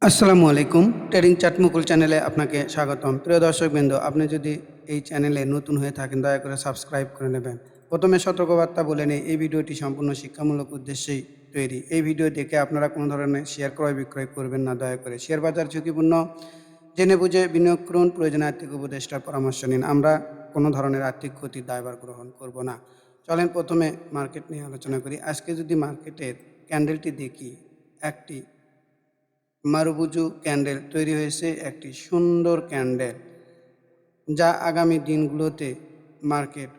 আসসালামু আলাইকুম। Trading chart মুকুল চ্যানেলে আপনাকে স্বাগতম। প্রিয় দর্শকবৃন্দ, আপনি যদি এই চ্যানেলে নতুন হয়ে থাকেন দয়া করে সাবস্ক্রাইব করে নেবেন। প্রথমে সতর্কবার্তা বলে নেই, এই ভিডিওটি সম্পূর্ণ শিক্ষামূলক উদ্দেশ্যেই তৈরি। এই ভিডিও দেখে আপনারা কোনো ধরনের শেয়ার ক্রয় বিক্রয় করবেন না দয়া করে। শেয়ার বাজার ঝুঁকিপূর্ণ, জেনে বুঝে বিনিয়োগ করুন, প্রয়োজনে আর্থিক উপদেষ্টার পরামর্শ নিন। আমরা কোনো ধরনের আর্থিক ক্ষতির দায়ভার গ্রহণ করব না। চলেন প্রথমে মার্কেট নিয়ে আলোচনা করি। আজকে যদি মার্কেটের ক্যান্ডেলটি দেখি, একটি মারুবুজু ক্যান্ডেল তৈরি হয়েছে, একটি সুন্দর ক্যান্ডেল যা আগামী দিনগুলোতে মার্কেট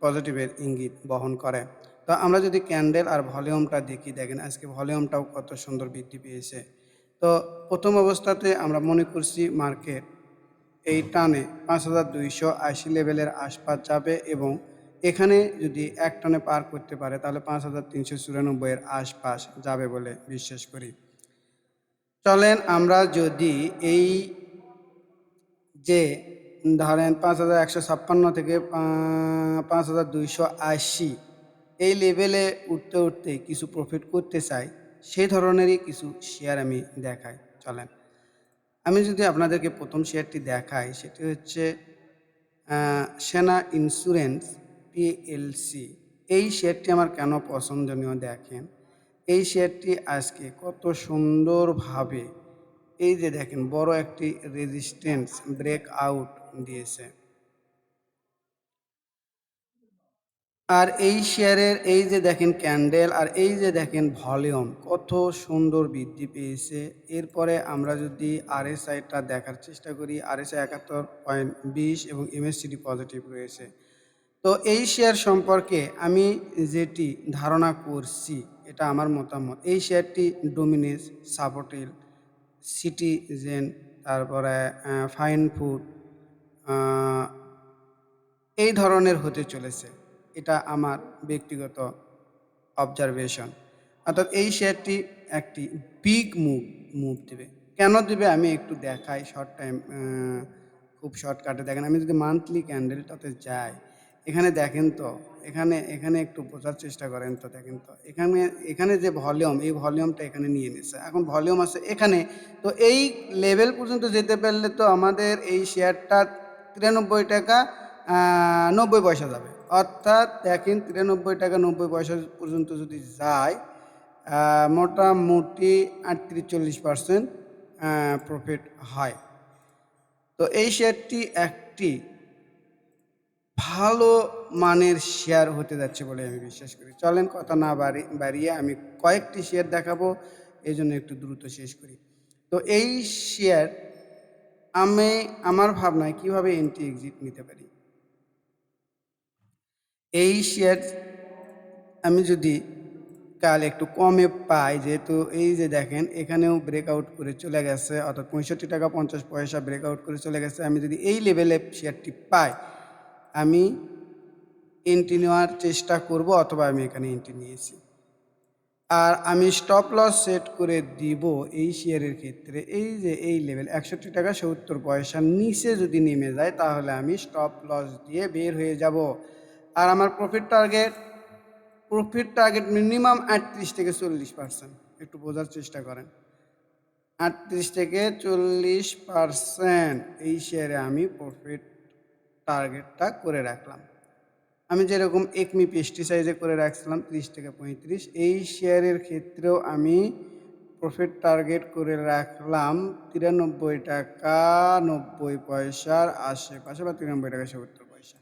পজিটিভের ইঙ্গিত বহন করে। তো আমরা যদি ক্যান্ডেল আর ভলিউমটা দেখি, দেখেন আজকে ভলিউমটাও কত সুন্দর বৃদ্ধি পেয়েছে। তো প্রথম অবস্থাতে আমরা মনে করছি মার্কেট এই টানে 5280 লেভেলের আশপাশ যাবে এবং এখানে যদি এক টানে পার করতে পারে তাহলে 5394 এর আশপাশ যাবে বলে বিশ্বাস করি। চলেন আমরা যদি এই যে ধরেন 5156 থেকে 5280 এই লেভেলে উঠতে উঠতে কিছু প্রফিট করতে চাই, সেই ধরনেরই কিছু শেয়ার আমি দেখাই। চলেন আমি যদি আপনাদেরকে প্রথম শেয়ারটি দেখাই, সেটি হচ্ছে সেনা ইন্স্যুরেন্স পিএলসি। এই শেয়ারটি আমার কেন পছন্দনীয় দেখেন, এই শেয়ারটি আজকে কত সুন্দরভাবে এই যে দেখেন বড় একটি রেজিস্ট্যান্স ব্রেক আউট দিয়েছে। আর এই শেয়ারের এই যে দেখেন ক্যান্ডেল আর এই যে দেখেন ভলিউম কত সুন্দর বৃদ্ধি পেয়েছে। এরপরে আমরা যদি আরএসআইটা দেখার চেষ্টা করি, আরএসআই 71.20 এবং এমএসসিডি পজিটিভ রয়েছে। তো এই শেয়ার সম্পর্কে আমি যেটি ধারণা করছি, এটা আমার মতামত, এই শেয়ারটি ডোমিনেস, সাপোর্টিল, সিটিজেন, তারপরে ফাইন ফুড এই ধরনের হতে চলেছে। এটা আমার ব্যক্তিগত অবজারভেশন। অর্থাৎ এই শেয়ারটি একটি বিগ মুভ দেবে। কেন দেবে আমি একটু দেখাই শর্ট টাইম, খুব শর্টকাটে দেখেন। আমি যদি মান্থলি ক্যান্ডেলটাতে যাই, এখানে দেখেন তো, এখানে এখানে একটু বোঝার চেষ্টা করেন তো, দেখেন তো এখানে এখানে যে ভলিউম, এই ভলিউমটা এখানে নিয়ে নিচ্ছে, এখন ভলিউম আছে এখানে। তো এই লেভেল পর্যন্ত যেতে পারলে তো আমাদের এই শেয়ারটা 93 টাকা 90 পয়সা যাবে। অর্থাৎ দেখেন 93 টাকা 90 পয়সা পর্যন্ত যদি যায়, মোটামুটি 38-40% প্রফিট হয়। তো এই শেয়ারটি একটি ভালো মানের শেয়ার হতে যাচ্ছে বলে আমি বিশ্বাস করি। চলেন কথা না বাড়িয়ে আমি কয়েকটি শেয়ার দেখাবো, এই জন্য একটু দ্রুত শেষ করি। তো এই শেয়ার আমি আমার ভাবনায় কিভাবে এন্ট্রি এক্সিট নিতে পারি, এই শেয়ার আমি যদি কাল একটু কমে পাই, যেহেতু এই যে দেখেন এখানেও ব্রেকআউট করে চলে গেছে, অর্থাৎ 65 টাকা 50 পয়সা ব্রেকআউট করে চলে গেছে। আমি যদি এই লেভেলে শেয়ারটি পাই, আমি এন্ট্রি নেওয়ার চেষ্টা করব, অথবা আমি এখানে এন্ট্রি নিয়েছি। আর আমি স্টপ লস সেট করে দিব এই শেয়ারের ক্ষেত্রে, এই যে এই লেভেল 61 টাকা 70 পয়সার নিচে যদি নেমে যায় তাহলে আমি স্টপ লস দিয়ে বের হয়ে যাব। আর আমার প্রফিট টার্গেট মিনিমাম 38 থেকে 40%। একটু বোঝার চেষ্টা করেন, 38 থেকে 40% এই শেয়ারে আমি প্রফিট টার্গেটটা করে রাখলাম। আমি যেরকম একমি পেস্টিসাইডে করে রাখছিলাম 30 থেকে 35, এই শেয়ারের ক্ষেত্রেও আমি প্রফিট টার্গেট করে রাখলাম 93 টাকা 90 পয়সার আশেপাশে, বা 93 টাকা 70 পয়সা।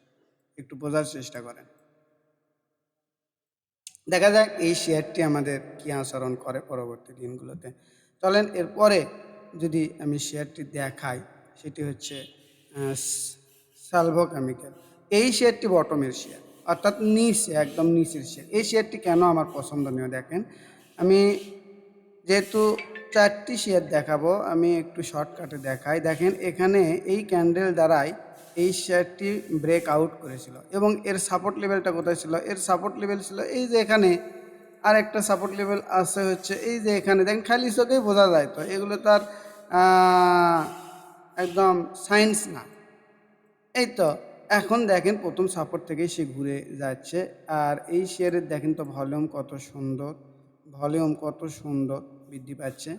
একটু বোঝার চেষ্টা করেন, দেখা যাক এই শেয়ারটি আমাদের কী আচরণ করে পরবর্তী দিনগুলোতে। চলেন এরপরে যদি আমি শেয়ারটি দেখাই, সেটি হচ্ছে সালভো কেমিক্যাল। এই শেয়ারটি বটমের শেয়ার, অর্থাৎ নিচে, একদম নিচের শেয়ার। এই শেয়ারটি কেন আমার পছন্দনীয় দেখেন, আমি যেহেতু 4টি শেয়ার দেখাবো, আমি একটু শর্টকাটে দেখাই। দেখেন এখানে এই ক্যান্ডেল দ্বারাই এই শেয়ারটি ব্রেক আউট করেছিল এবং এর সাপোর্ট লেভেলটা কোথায় ছিল, এর সাপোর্ট লেভেল ছিল এই যে এখানে। আর একটা সাপোর্ট লেভেল আছে হচ্ছে এই যে এখানে, দেখেন খালি চোখেই বোঝা যায়, তো এগুলো তার একদম সায়েন্স না। এই তো এখন দেখেন প্রথম সাপোর্ট থেকেই সে ঘুরে যাচ্ছে। আর এই শেয়ারের দেখেন তো ভলিউম কত সুন্দর, ভলিউম কত সুন্দর বৃদ্ধি পাচ্ছে।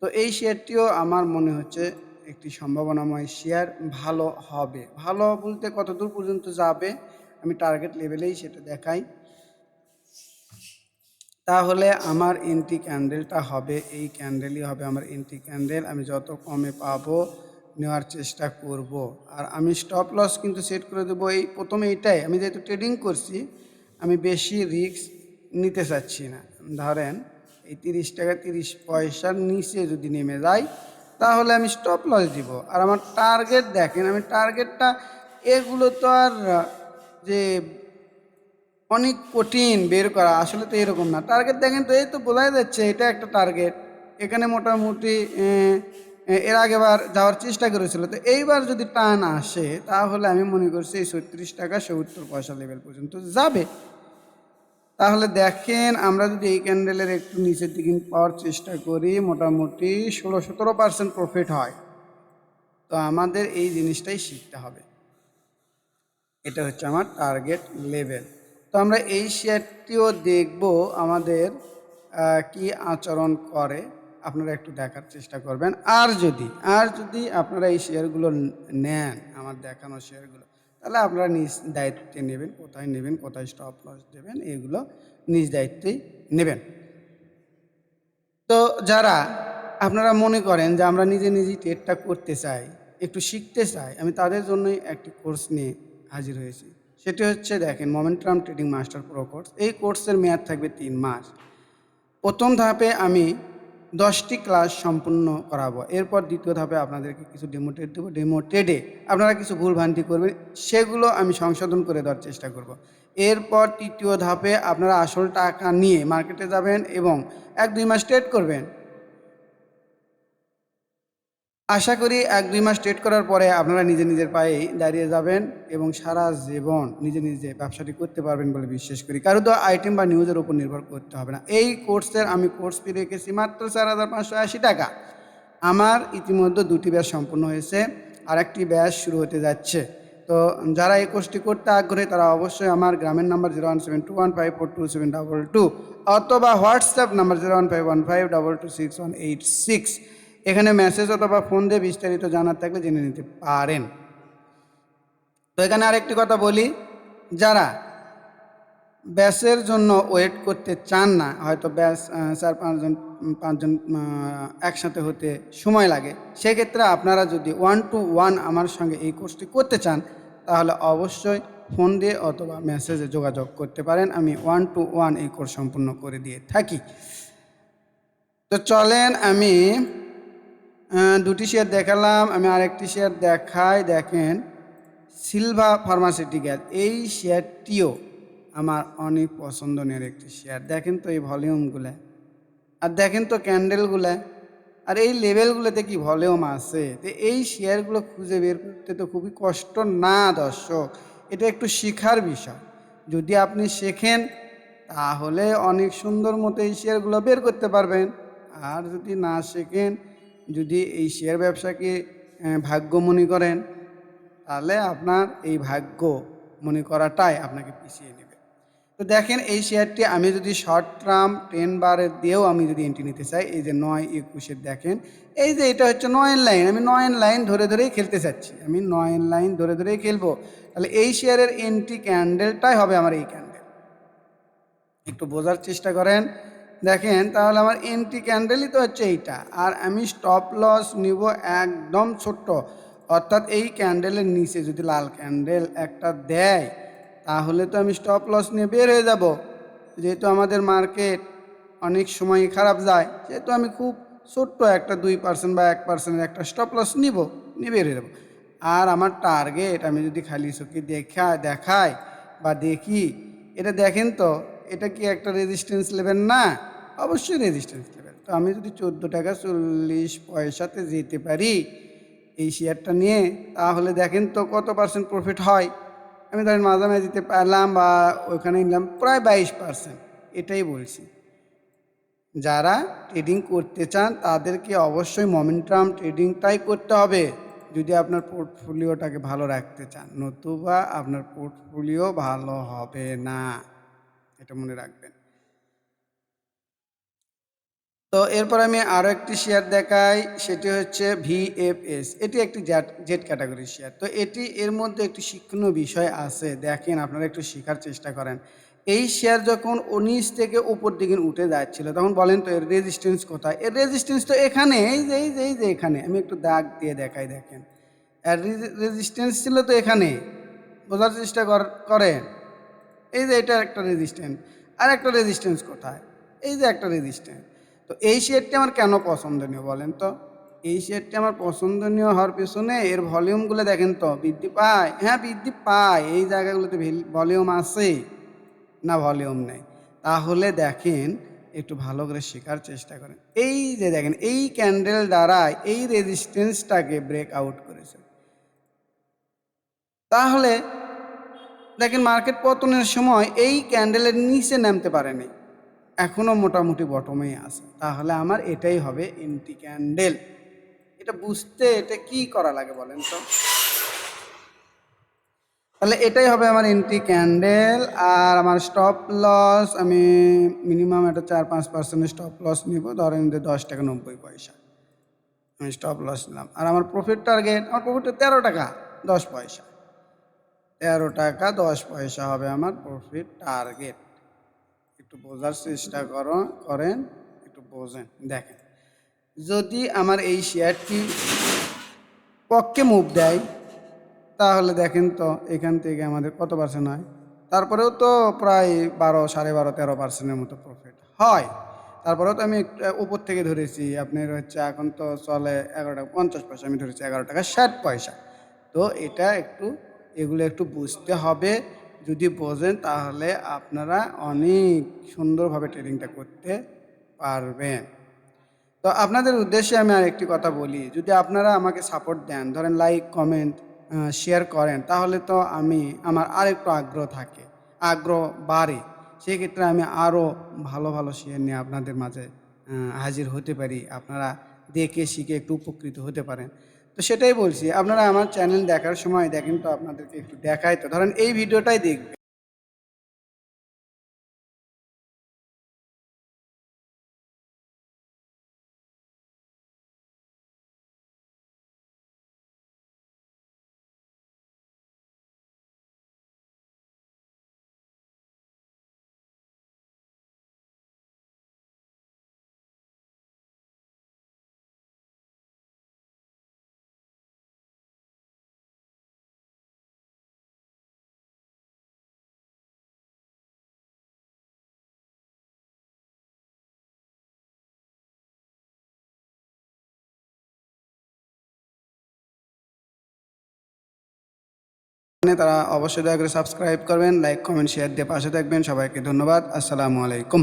তো এই শেয়ারটিও আমার মনে হচ্ছে একটি সম্ভাবনাময় শেয়ার, ভালো হবে। ভালো বলতে কতদূর পর্যন্ত যাবে আমি টার্গেট লেভেলেই সেটা দেখাই। তাহলে আমার এন্ট্রি ক্যান্ডেলটা হবে, এই ক্যান্ডেলই হবে আমার এন্ট্রি ক্যান্ডেল। আমি যত কমে পাবো নেওয়ার চেষ্টা করব। আর আমি স্টপ লস কিন্তু সেট করে দেবো এই প্রথমে এইটাই। আমি যেহেতু ট্রেডিং করছি, আমি বেশি রিস্ক নিতে চাচ্ছি না। ধরেন এই 30 টাকা 30 পয়সার নিচে যদি নেমে যায় তাহলে আমি স্টপ লস দিব। আর আমার টার্গেট দেখেন, আমি টার্গেটটা এগুলো তো আর যে অনেক কঠিন বের করা, আসলে তো এরকম না। টার্গেট দেখেন তো, এই তো বোঝাই যাচ্ছে এটা একটা টার্গেট। এখানে মোটামুটি এর আগেবার যাওয়ার চেষ্টা করেছিল, তো এইবার যদি টান আসে তাহলে আমি মনে করছি এই 36 টাকা 70 পয়সা লেভেল পর্যন্ত যাবে। তাহলে দেখেন আমরা যদি এই ক্যান্ডেলের একটু নিচের দিকে পাওয়ার চেষ্টা করি, মোটামুটি 16-17% প্রফিট হয়। তো আমাদের এই জিনিসটাই শিখতে হবে। এটা হচ্ছে আমার টার্গেট লেভেল। তো আমরা এই শেয়ারটিও দেখব আমাদের কি আচরণ করে, আপনারা একটু দেখার চেষ্টা করবেন। আর যদি আপনারা এই শেয়ারগুলো নেন, আমার দেখানো শেয়ারগুলো, তাহলে আপনারা নিজ দায়িত্বে নেবেন, কোথায় নেবেন, কোথায় স্টপ লস দেবেন, এগুলো নিজ দায়িত্বেই নেবেন। তো যারা আপনারা মনে করেন যে আমরা নিজে নিজেই ট্রেডটা করতে চাই, একটু শিখতে চাই, আমি তাদের জন্যই একটি কোর্স নিয়ে হাজির হয়েছি। সেটি হচ্ছে দেখেন momentum trading master pro course. এই কোর্সের মেয়াদ থাকবে 3 মাস। প্রথম ধাপে আমি 10টি ক্লাস সম্পূর্ণ করাবো। এরপর দ্বিতীয় ধাপে আপনাদেরকে কিছু ডেমো ট্রেড দেবো। ডেমো ট্রেডে আপনারা কিছু ভুলভ্রান্তি করবেন, সেগুলো আমি সংশোধন করে দেওয়ার চেষ্টা করব। এরপর তৃতীয় ধাপে আপনারা আসল টাকা নিয়ে মার্কেটে যাবেন এবং 1-2 মাস ট্রেড করবেন। আশা করি 1-2 মাস ট্রেড করার পরে আপনারা নিজের পায়েই দাঁড়িয়ে যাবেন এবং সারা জীবন নিজে ব্যবসাটি করতে পারবেন বলে বিশ্বাস করি। কারো তো আইটেম বা নিউজের উপর নির্ভর করতে হবে না। এই কোর্সের আমি কোর্স ফি রেখেছি মাত্র 4,580 টাকা। আমার ইতিমধ্যে 2টি ব্যাচ সম্পূর্ণ হয়েছে, আরেকটি ব্যাচ শুরু হতে যাচ্ছে। তো যারা এই কোর্সটি করতে আগ্রহী তারা অবশ্যই আমার গ্রামের নাম্বার 01721542722 অথবা হোয়াটসঅ্যাপ নাম্বার 01515226186 এখানে মেসেজ অথবা ফোন দিয়ে বিস্তারিত জানার থাকলে জেনে নিতে পারেন। তো এখানে আরেকটি কথা বলি, যারা ব্যাচের জন্য ওয়েট করতে চান না, হয়তো ব্যাচ 4-5 জন একসাথে হতে সময় লাগে, সেক্ষেত্রে আপনারা যদি 1-to-1 আমার সঙ্গে এই কোর্সটি করতে চান তাহলে অবশ্যই ফোন দিয়ে অথবা মেসেজে যোগাযোগ করতে পারেন। আমি 1-to-1 এই কোর্স সম্পূর্ণ করে দিয়ে থাকি। তো চলেন আমি 2টি শেয়ার দেখালাম, আমি আরেকটি শেয়ার দেখাই। দেখেন সিলভা ফার্মাসিউটিক্যাল, এই শেয়ারটিও আমার অনেক পছন্দনীয় একটি শেয়ার। দেখেন তো এই ভলিউমগুলো, আর দেখেন তো ক্যান্ডেলগুলো, আর এই লেভেলগুলোতে কি ভলিউম আছে। তো এই শেয়ারগুলো খুঁজে বের করতে তো খুবই কষ্ট না দর্শক, এটা একটু শেখার বিষয়। যদি আপনি শেখেন তাহলে অনেক সুন্দর মতো এই শেয়ারগুলো বের করতে পারবেন। আর যদি না শেখেন, যদি এই শেয়ার ব্যবসাকে ভাগ্য মনে করেন, তাহলে আপনার এই ভাগ্য মনে করাটাই আপনাকে পিছিয়ে নেবে। তো দেখেন এই শেয়ারটি আমি যদি শর্ট টার্ম 10 বারের দিয়েও আমি যদি এন্ট্রি নিতে চাই, এই যে 9-21 দেখেন, এই যে এটা হচ্ছে 9 লাইন, আমি 9 লাইন ধরে ধরেই খেলতে চাচ্ছি, আমি 9 লাইন ধরে ধরেই খেলবো। তাহলে এই শেয়ারের এন্ট্রি ক্যান্ডেলটাই হবে আমার এই ক্যান্ডেল। একটু বোঝার চেষ্টা করেন, দেখেন তাহলে আমার এন্ট্রি ক্যান্ডেলই তো হচ্ছে এইটা। আর আমি স্টপ লস নিব একদম ছোট্ট, অর্থাৎ এই ক্যান্ডেলের নিচে যদি লাল ক্যান্ডেল একটা দেয় তাহলে তো আমি স্টপ লস নিয়ে বের হয়ে যাব। যেহেতু আমাদের মার্কেট অনেক সময় খারাপ যায়, সেহেতু আমি খুব ছোট্ট একটা 2% বা 1%-এর একটা স্টপ লস নিয়ে বের হয়ে যাব। আর আমার টার্গেট আমি যদি খালি চোখে দেখাই বা দেখি, এটা দেখেন তো, এটা কি একটা রেজিস্ট্যান্স লেভেল না? অবশ্যই রেজিস্ট্যান্স লেভেল। তো আমি যদি 14 টাকা 40 পয়সাতে যেতে পারি এই শেয়ারটা নিয়ে, তাহলে দেখেন তো কত পার্সেন্ট প্রফিট হয়। আমি ধরেন মাঝামাঝিতে পেলাম বা ওইখানে নিলাম প্রায় 22%। এটাই বলছি, যারা ট্রেডিং করতে চান তাদেরকে অবশ্যই মোমেন্টাম ট্রেডিংটাই করতে হবে যদি আপনার পোর্টফোলিওটাকে ভালো রাখতে চান, নতুবা আপনার পোর্টফোলিও ভালো হবে না, এটা মনে রাখবেন। তো এরপর আমি আরও একটি শেয়ার দেখাই, সেটি হচ্ছে ভিএফএস। এটি একটি জেড ক্যাটাগরির শেয়ার। তো এর মধ্যে একটি শিক্ষণীয় বিষয় আছে, দেখেন আপনারা একটু শেখার চেষ্টা করেন। এই শেয়ার যখন 19 থেকে উপর দিকে উঠে যাচ্ছিল, তখন বলেন তো এর রেজিস্ট্যান্স কোথায়? এর রেজিস্ট্যান্স তো এখানে, এই যে এখানে আমি একটু দাগ দিয়ে দেখাই, দেখেন এর রেজিস্ট্যান্স ছিল তো এখানে। বোঝার চেষ্টা করেন। এই যে এটা একটা রেজিস্ট্যান্স, আর একটা রেজিস্ট্যান্স কোথায়? এই যে একটা রেজিস্ট্যান্স। তো এই শেয়ারটি আমার কেন পছন্দনীয় বলেন তো? এই শেয়ারটি আমার পছন্দনীয় হওয়ার পেছনে এর ভলিউমগুলো দেখেন তো, বৃদ্ধি পায়? হ্যাঁ, বৃদ্ধি পায়। এই জায়গাগুলোতে ভলিউম আছে, না ভলিউম নেই? তাহলে দেখেন, একটু ভালো করে শেখার চেষ্টা করেন। এই যে দেখেন, এই ক্যান্ডেল দ্বারা এই রেজিস্ট্যান্সটাকে ব্রেক আউট করেছে। তাহলে দেখেন, মার্কেট পতনের সময় এই ক্যান্ডেলের নিচে নামতে পারেনি, এখনও মোটামুটি বটমেই আছে। তাহলে আমার এটাই হবে এন্টি ক্যান্ডেল। এটা বুঝতে এটা কি করা লাগে বলেন তো? তাহলে এটাই হবে আমার এন্টি ক্যান্ডেল। আর আমার স্টপ লস আমি মিনিমাম একটা 4-5% স্টপ লস নিব, ধরেন যে 10 টাকা 90 পয়সা আমি স্টপ লস নিলাম। আর আমার প্রফিট টার্গেট, আমার প্রফিটটা 13 টাকা 10 পয়সা। 13 টাকা 10 পয়সা হবে আমার প্রফিট টার্গেট। একটু বোঝার চেষ্টা করেন, একটু বোঝেন। দেখেন, যদি আমার এই শেয়ারটি পক্ষে মুভ দেয়, তাহলে দেখেন তো এখান থেকে আমাদের কত পার্সেন্ট হয়? তারপরেও তো প্রায় 12, 12.5, 13% মতো প্রফিট হয়। তারপরেও তো আমি উপর থেকে ধরেছি আপনার হচ্ছে, এখন তো চলে 11 টাকা 50 পয়সা, আমি ধরেছি 11 টাকা 60 পয়সা। তো এটা একটু, এগুলো একটু বুঝতে হবে। যদি বোঝেন তাহলে আপনারা অনেক সুন্দরভাবে ট্রেডিংটা করতে পারবেন। তো আপনাদের উদ্দেশ্যে আমি আরেকটি কথা বলি, যদি আপনারা আমাকে সাপোর্ট দেন, ধরেন লাইক, কমেন্ট, শেয়ার করেন, তাহলে তো আমার আরেকটু আগ্রহ থাকে, আগ্রহ বাড়ে। সেক্ষেত্রে আমি আরও ভালো ভালো শেয়ার নিয়ে আপনাদের মাঝে হাজির হতে পারি। আপনারা দেখে শিখে একটু উপকৃত হতে পারেন। তো সেটাই বলছি, আপনারা আমার চ্যানেল দেখার সময় দেখেন তো, আপনাদেরকে একটু দেখাই তো, ধরেন এই ভিডিওটাই দেখবেন। তারা অবশ্যই দয়া করে সাবস্ক্রাইব করবেন, লাইক, কমেন্ট, শেয়ার দিয়ে পাশে থাকবেন। সবাইকে ধন্যবাদ। আসসালামু আলাইকুম।